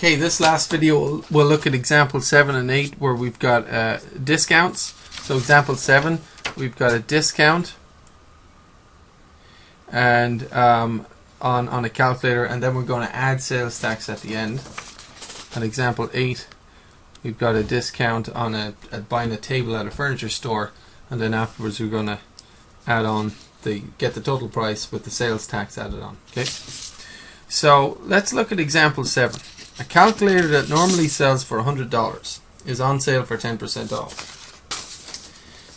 Okay, this last video we'll look at example 7 and 8 where we've got discounts. So example 7, we've got a discount and on a calculator, and then we're going to add sales tax at the end. And example 8, we've got a discount on at buying a table at a furniture store, and then afterwards we're going to add on get the total price with the sales tax added on. Okay, so let's look at example 7. A calculator that normally sells for $100 is on sale for 10% off.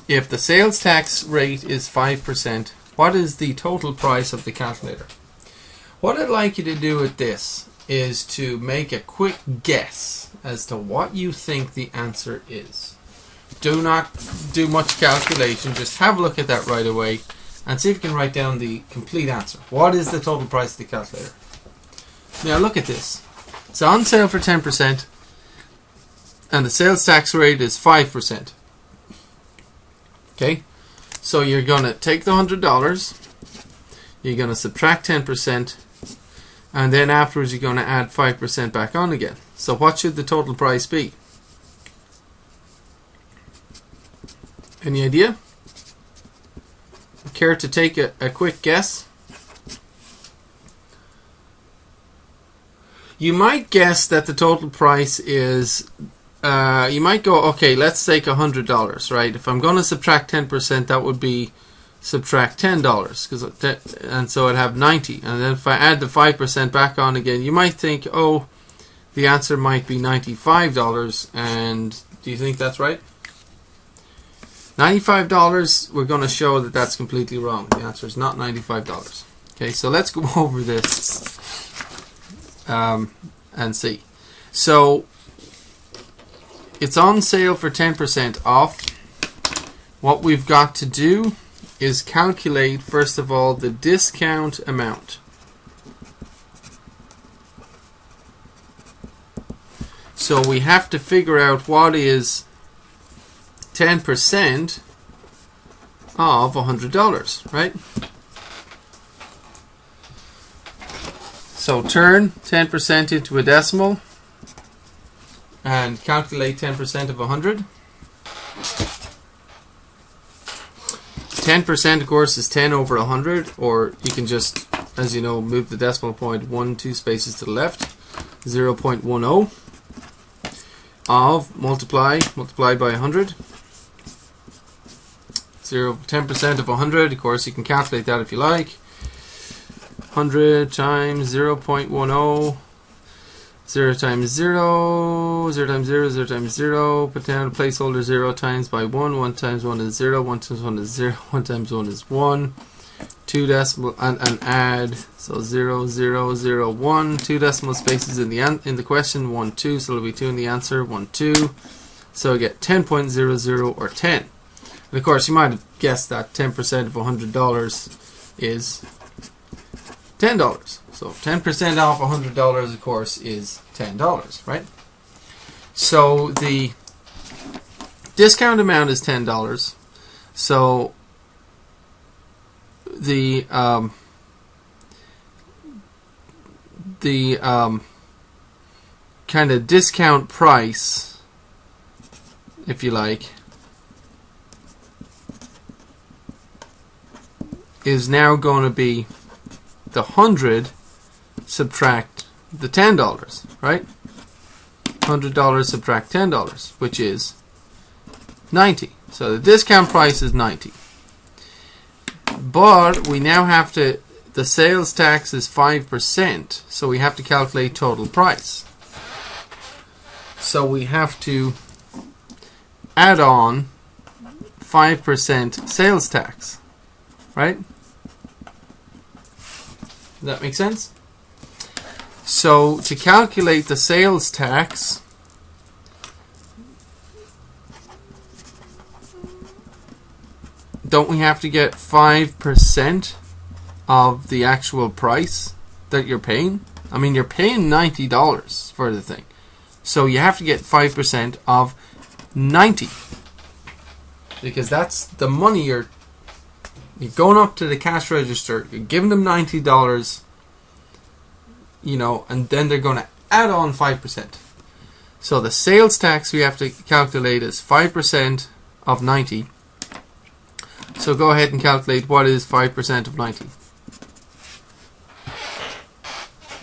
If the sales tax rate is 5%, what is the total price of the calculator? What I'd like you to do with this is to make a quick guess as to what you think the answer is. Do not do much calculation, just have a look at that right away and see if you can write down the complete answer. What is the total price of the calculator? Now look at this. It's on sale for 10% and the sales tax rate is 5%. Okay, so you're going to take the $100, you're going to subtract 10%, and then afterwards you're going to add 5% back on again. So what should the total price be? Any idea? Care to take a quick guess? You might guess that the total price is, you might go, okay, let's take $100, right? If I'm going to subtract 10%, that would be subtract $10, and so I'd have 90. And then if I add the 5% back on again, you might think, oh, the answer might be $95. And do you think that's right? $95, we're going to show that that's completely wrong. The answer is not $95. Okay, so let's go over this and see. So it's on sale for 10% off. What we've got to do is calculate, first of all, the discount amount. So we have to figure out what is 10% of $100, right? So turn 10% into a decimal and calculate 10% of 100. 10%, of course, is 10 over 100, or you can just, as you know, move the decimal point 2 spaces to the left. 0.10 of multiplied by 100. 10% of 100, of course, you can calculate that if you like. 100 times 0.10, 0 times 0, 0 times 0, 0 times 0, put down a placeholder 0 times by 1, 1 times 1 is 0, 1 times 1 is 0, 1 times 1 is 1, 2 decimal, and add, so 0, 0, 0, 1, 2 decimal spaces in the question, 1, 2, so it'll be 2 in the answer, 1, 2, so I get 10.00 or 10. And of course, you might have guessed that 10% of $100 is $10. So 10% off $100, of course, is $10, right? So the discount amount is $10. So the kind of discount price, if you like, is now going to be the 100 subtract the $10, right? $100 subtract $10, which is 90. So the discount price is 90. But we now have to, the sales tax is 5%, so we have to calculate total price. So we have to add on 5% sales tax, right? Does that make sense? So to calculate the sales tax, don't we have to get 5% of the actual price that you're paying? I mean, you're paying $90 for the thing. So you have to get 5% of 90. Because that's the money you're going up to the cash register, you're giving them $90, you know, and then they're going to add on 5%. So the sales tax we have to calculate is 5% of 90. So go ahead and calculate what is 5% of 90.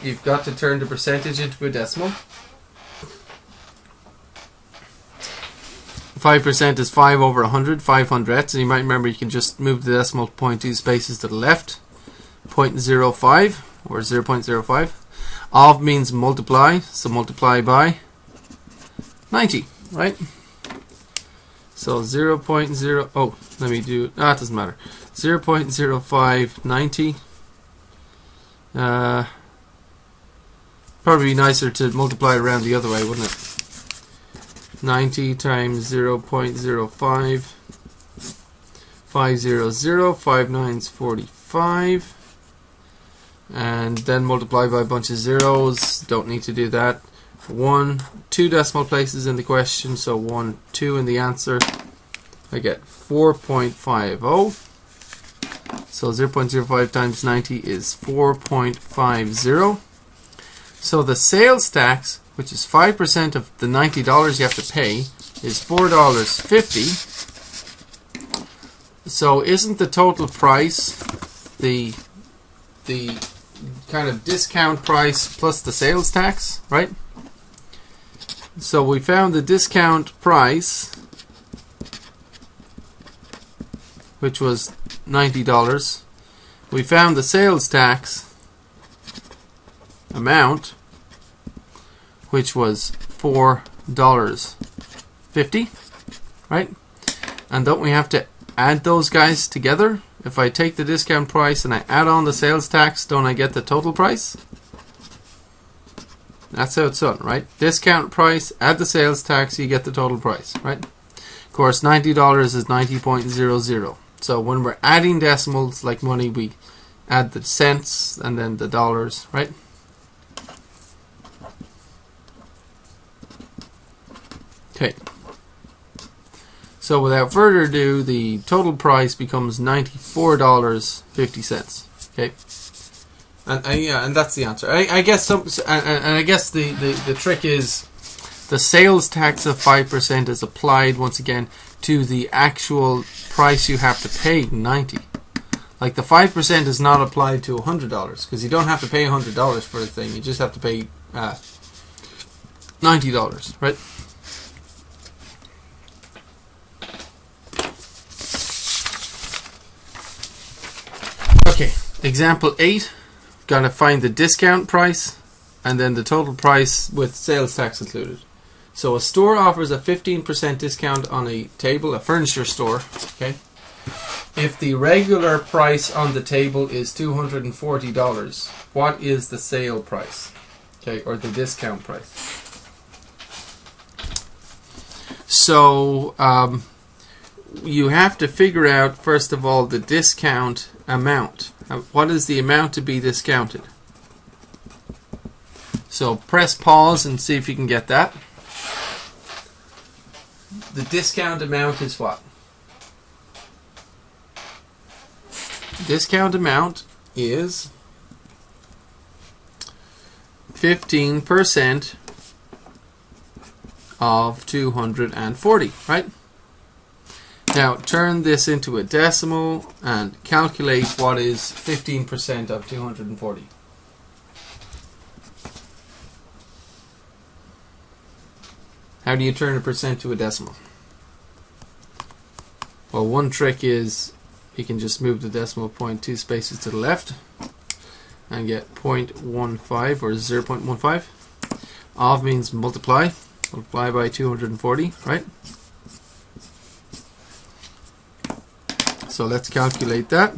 You've got to turn the percentage into a decimal. 5% is 5 over 100, 500ths, and you might remember you can just move the decimal point 2 spaces to the left. 0.05 or 0.05. Of means multiply, so multiply by 90, right? So 0.0, oh, let me do, it doesn't matter. 0.0590. Probably be nicer to multiply it around the other way, wouldn't it? 90 times 0.05, 500, 5 9's 45, and then multiply by a bunch of zeros. Don't need to do that. 2 decimal places in the question, so 1, 2 in the answer. I get 4.50. So 0.05 times 90 is 4.50. So the sales tax, which is 5% of the $90 you have to pay, is $4.50. So isn't the total price the kind of discount price plus the sales tax, right? So we found the discount price, which was $90. We found the sales tax amount, which was $4.50, right? And don't we have to add those guys together? If I take the discount price and I add on the sales tax, don't I get the total price? That's how it's done, right? Discount price, add the sales tax, you get the total price, right? Of course, $90 is 90.00. So when we're adding decimals like money, we add the cents and then the dollars, right? Okay. So without further ado, the total price becomes $94.50. Okay. And that's the answer. I guess I guess the trick is the sales tax of 5% is applied once again to the actual price you have to pay, 90. Like the 5% is not applied to $100 because you don't have to pay $100 for a thing. You just have to pay $90, right? Okay, example 8. Got to find the discount price and then the total price with sales tax included. So a store offers a 15% discount on a table, a furniture store, okay? If the regular price on the table is $240, what is the sale price? Okay, or the discount price? So you have to figure out, first of all, the discount amount. What is the amount to be discounted? So press pause and see if you can get that. The discount amount is what? Discount amount is 15% of 240, right? Now turn this into a decimal and calculate what is 15% of 240. How do you turn a percent to a decimal? Well, one trick is you can just move the decimal point 2 spaces to the left and get 0.15 or 0.15. Of means multiply. Multiply by 240, right? So let's calculate that.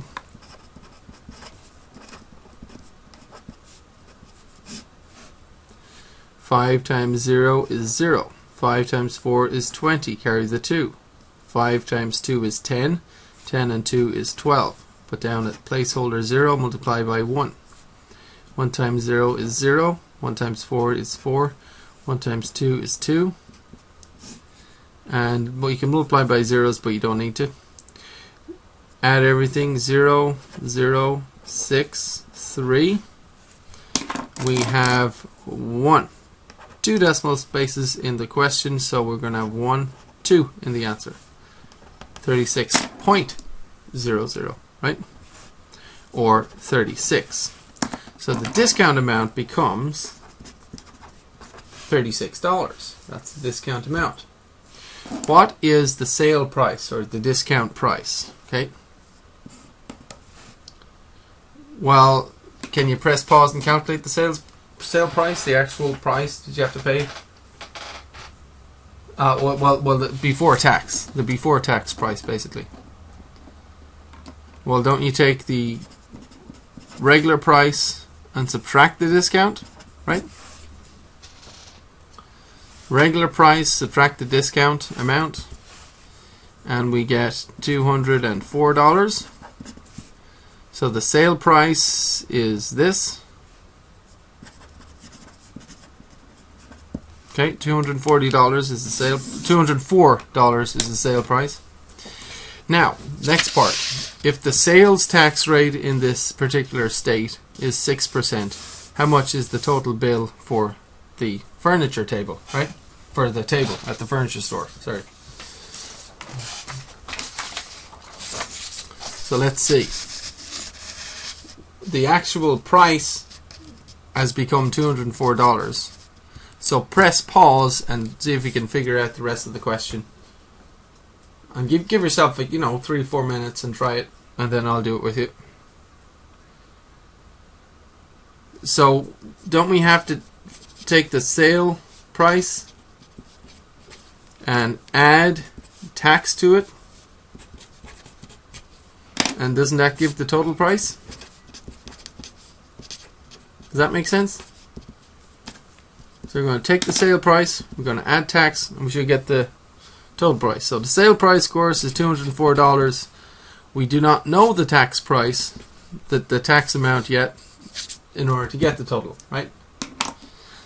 Five times 0 is 0. 5 times 4 is 20. Carry the 2. 5 times 2 is 10. 10 and 2 is 12. Put down a placeholder 0. Multiply by 1. 1 times 0 is 0. 1 times 4 is 4. 1 times 2 is 2. And well, you can multiply by zeros, but you don't need to. Add everything. 0, 0, 6, 3. We have 1. 2 decimal places in the question, so we're going to have 1, 2 in the answer. 36.00, right? Or 36. So the discount amount becomes $36. That's the discount amount. What is the sale price or the discount price? Okay. Well, can you press pause and calculate the sale price, the actual price that you have to pay? Well, before tax, the before tax price, basically. Well, don't you take the regular price and subtract the discount, right? Regular price, subtract the discount amount, and we get $204. So the sale price is this. Okay, $240 is the sale. $204 is the sale price. Now, next part. If the sales tax rate in this particular state is 6%, how much is the total bill for the furniture table, right? For the table at the furniture store. Sorry. So let's see. The actual price has become $204. So press pause and see if you can figure out the rest of the question. And give yourself, 3 or 4 minutes and try it, and then I'll do it with you. So don't we have to take the sale price and add tax to it? And doesn't that give the total price? Does that make sense? So we're going to take the sale price, we're going to add tax, and we should get the total price. So the sale price, of course, is $204. We do not know the tax price, the tax amount yet, in order to get the total, right?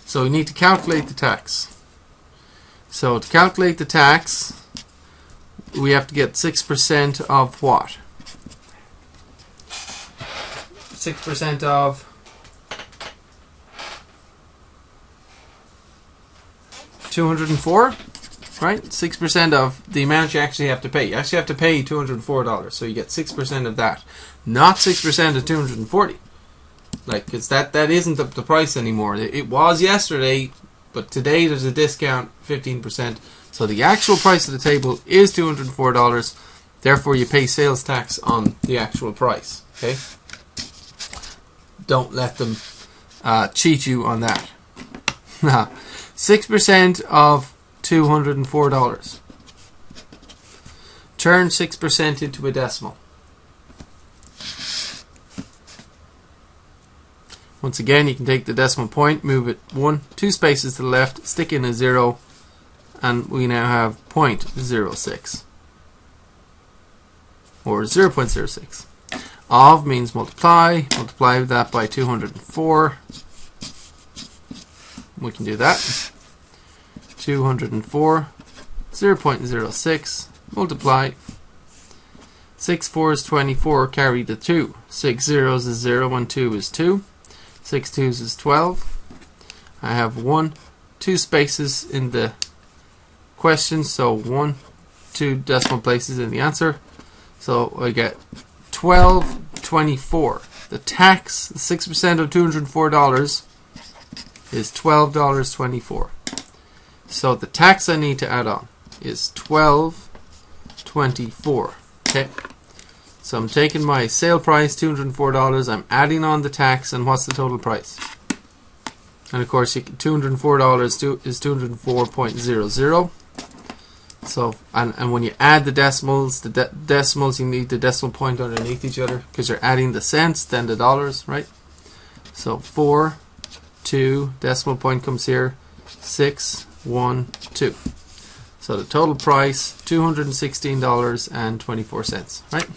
So we need to calculate the tax. So to calculate the tax, we have to get 6% of what? 6% of 204, right? 6% of the amount you actually have to pay. You actually have to pay $204, so you get 6% of that, not 6% of 240. Because that isn't the price anymore. It was yesterday, but today there's a discount, 15%. So the actual price of the table is $204. Therefore, you pay sales tax on the actual price. Okay. Don't let them cheat you on that. 6% of $204. Turn 6% into a decimal. Once again, you can take the decimal point, move it 2 spaces to the left, stick in a 0, and we now have 0.06 or 0.06. Of means multiply that by 204. We can do that. 204, 0.06, multiply. 6 4s 24, carry the 2. 6 zeros is 0, 1 2 is 2. 6 2s is 12. I have 2 spaces in the question, so 2 decimal places in the answer. So I get $12.24. The tax, 6% of $204 is $12.24. So the tax I need to add on is $12.24. Okay. So I'm taking my sale price, $204, I'm adding on the tax, and what's the total price? And of course, $204 is 204.00. So, and when you add the decimals, decimals, you need the decimal point underneath each other because you're adding the cents, then the dollars, right? So 4, 2, decimal point comes here, 6, 1, 2. So the total price, $216.24, right?